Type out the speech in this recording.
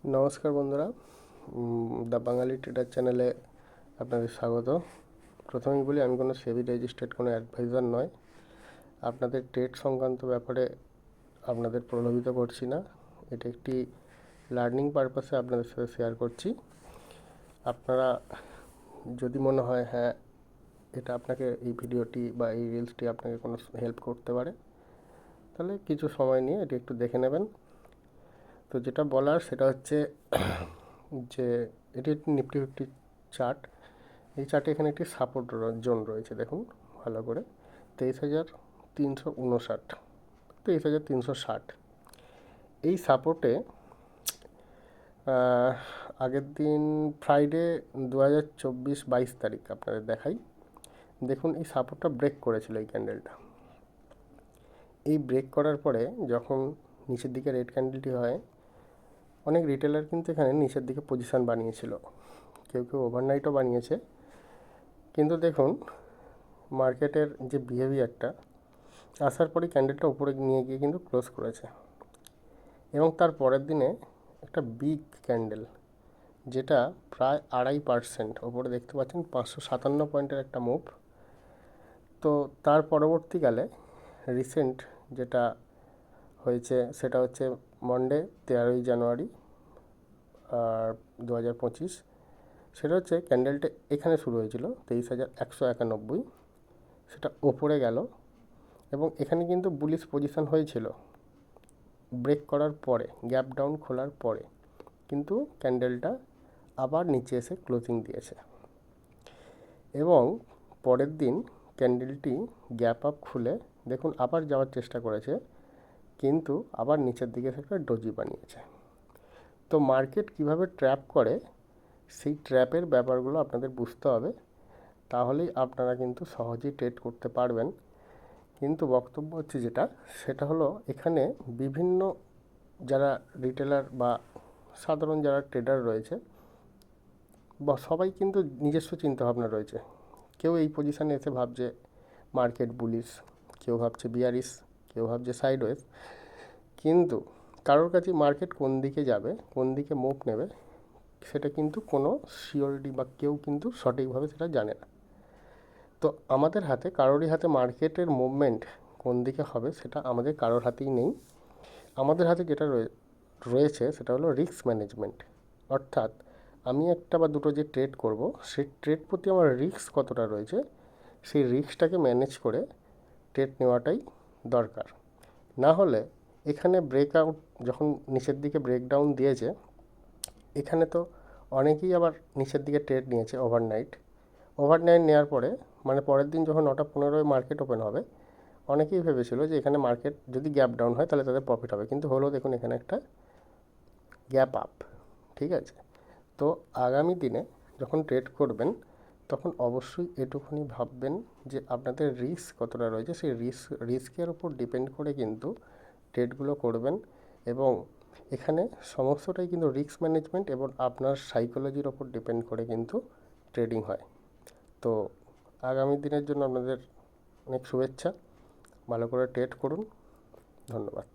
নমস্কার বন্ধুরা, the Bangali tedder চ্যানেলে আপনাদের স্বাগত। প্রথমেই বলি, আমি কোনো সেবি রেজিস্টার্ড কোনো অ্যাডভাইজার নয়। আপনাদের ট্রেড সংক্রান্ত ব্যাপারে আপনাদের প্রলোভিত করছি না। এটা একটি লার্নিং পারপাসে আপনাদের সাথে শেয়ার করছি। আপনারা যদি মনে হয় হ্যাঁ এটা আপনাকে, এই ভিডিওটি বা এই রিলসটি আপনাকে কোনো হেল্প করতে পারে, তাহলে কিছু সময় নিয়ে এটি একটু দেখে নেবেন। তো যেটা বলার সেটা হচ্ছে যে এটি একটি নিফটি ফিফটি চার্ট। এই চার্টে এখানে একটি সাপোর্ট জোন রয়েছে, দেখুন ভালো করে, 23,359, 23,360। এই সাপোর্টে আগের দিন ফ্রাইডে 2024-22 তারিখ আপনাদের দেখাই। দেখুন এই সাপোর্টটা ব্রেক করেছিল এই ক্যান্ডেলটা। এই ব্রেক করার পরে যখন নিচের দিকে রেড ক্যান্ডেলটি হয়, অনেক রিটেলার কিন্তু এখানে নিচের দিকে পজিশান বানিয়েছিল, কেউ কেউ ওভারনাইটও বানিয়েছে। কিন্তু দেখুন মার্কেটের যে বিহেভিয়ারটা, আসার পরে ক্যান্ডেলটা উপরে নিয়ে গিয়ে কিন্তু ক্লোজ করেছে, এবং তার পরের দিনে একটা বিগ ক্যান্ডেল, যেটা প্রায় 2.5% ওপরে দেখতে পাচ্ছেন, 557 পয়েন্টের একটা মুভ। তো তার পরবর্তীকালে রিসেন্ট যেটা হয়েছে সেটা হচ্ছে মন্ডে 13ই জানুয়ারি 2025। সেটা হচ্ছে ক্যান্ডেলটা এখানে শুরু হয়েছিল 23,191, সেটা ওপরে গেল এবং এখানে কিন্তু বুলিশ পজিশন হয়েছিল ব্রেক করার পরে, গ্যাপ ডাউন খোলার পরে, কিন্তু ক্যান্ডেলটা আবার নিচে এসে ক্লোজিং দিয়েছে এবং পরের দিন ক্যান্ডেলটি গ্যাপ আপ খুলে দেখুন আবার যাওয়ার চেষ্টা করেছে, কিন্তু আবার নিচের দিকে একটা ডোজি বানিয়েছে। তো মার্কেট কিভাবে ট্র্যাপ করে, সেই ট্র্যাপের ব্যাপারগুলো আপনাদের বুঝতে হবে, তাহলেই আপনারা কিন্তু সহজেই ট্রেড করতে পারবেন। কিন্তু বক্তব্য হচ্ছে যেটা, সেটা হলো এখানে বিভিন্ন যারা রিটেলার বা সাধারণ যারা ট্রেডার রয়েছে, বা সবাই কিন্তু নিজস্ব চিন্তাভাবনা রয়েছে। কেউ এই পজিশানে এসে ভাবছে মার্কেট বুলিশ, কেউ ভাবছে বিয়ারিশ, কেউ ভাবছে সাইডওয়েজ। কিন্তু কারোর কাছে মার্কেট কোন দিকে যাবে, কোন দিকে মুভ নেবে, সেটা কিন্তু কোনো সিওরিটি বা কেউ কিন্তু সঠিকভাবে সেটা জানে না। তো আমাদের হাতে, কারোরই হাতে মার্কেটের মুভমেন্ট কোন দিকে হবে সেটা আমাদের কারোর হাতেই নেই। আমাদের হাতে যেটা রয়েছে সেটা হলো রিস্ক ম্যানেজমেন্ট। অর্থাৎ আমি একটা বা দুটো যে ট্রেড করব, সেই ট্রেড প্রতি আমার রিস্ক কতটা রয়েছে, সেই রিস্কটাকে ম্যানেজ করে ট্রেড নেওয়াটাই দরকার। না হলে এখানে ব্রেকআউট যখন নিচের দিকে ব্রেকডাউন দিয়েছে, এখানে তো অনেকেই আবার নিচের দিকে ট্রেড নিয়েছে ওভারনাইট নেওয়ার পরে, মানে পরের দিন যখন 9:15 মার্কেট ওপেন হবে, অনেকেই ভেবেছিল যে এখানে মার্কেট যদি গ্যাপ ডাউন হয় তাহলে তাদের প্রফিট হবে, কিন্তু হলো দেখুন এখানে একটা গ্যাপ আপ। ঠিক আছে, তো আগামী দিনে যখন ট্রেড করবেন তখন অবশ্যই এটুকুনি ভাববেন যে আপনাদের রিস্ক কতটা রয়েছে, সেই রিস্কের ওপর ডিপেন্ড করে কিন্তু ট্রেডগুলো করবেন। এবং এখানে সমস্তটাই কিন্তু রিস্ক ম্যানেজমেন্ট এবং আপনার সাইকোলজির ওপর ডিপেন্ড করে কিন্তু ট্রেডিং হয়। তো আগামী দিনের জন্য আপনাদের অনেক শুভেচ্ছা, ভালো করে ট্রেড করুন, ধন্যবাদ।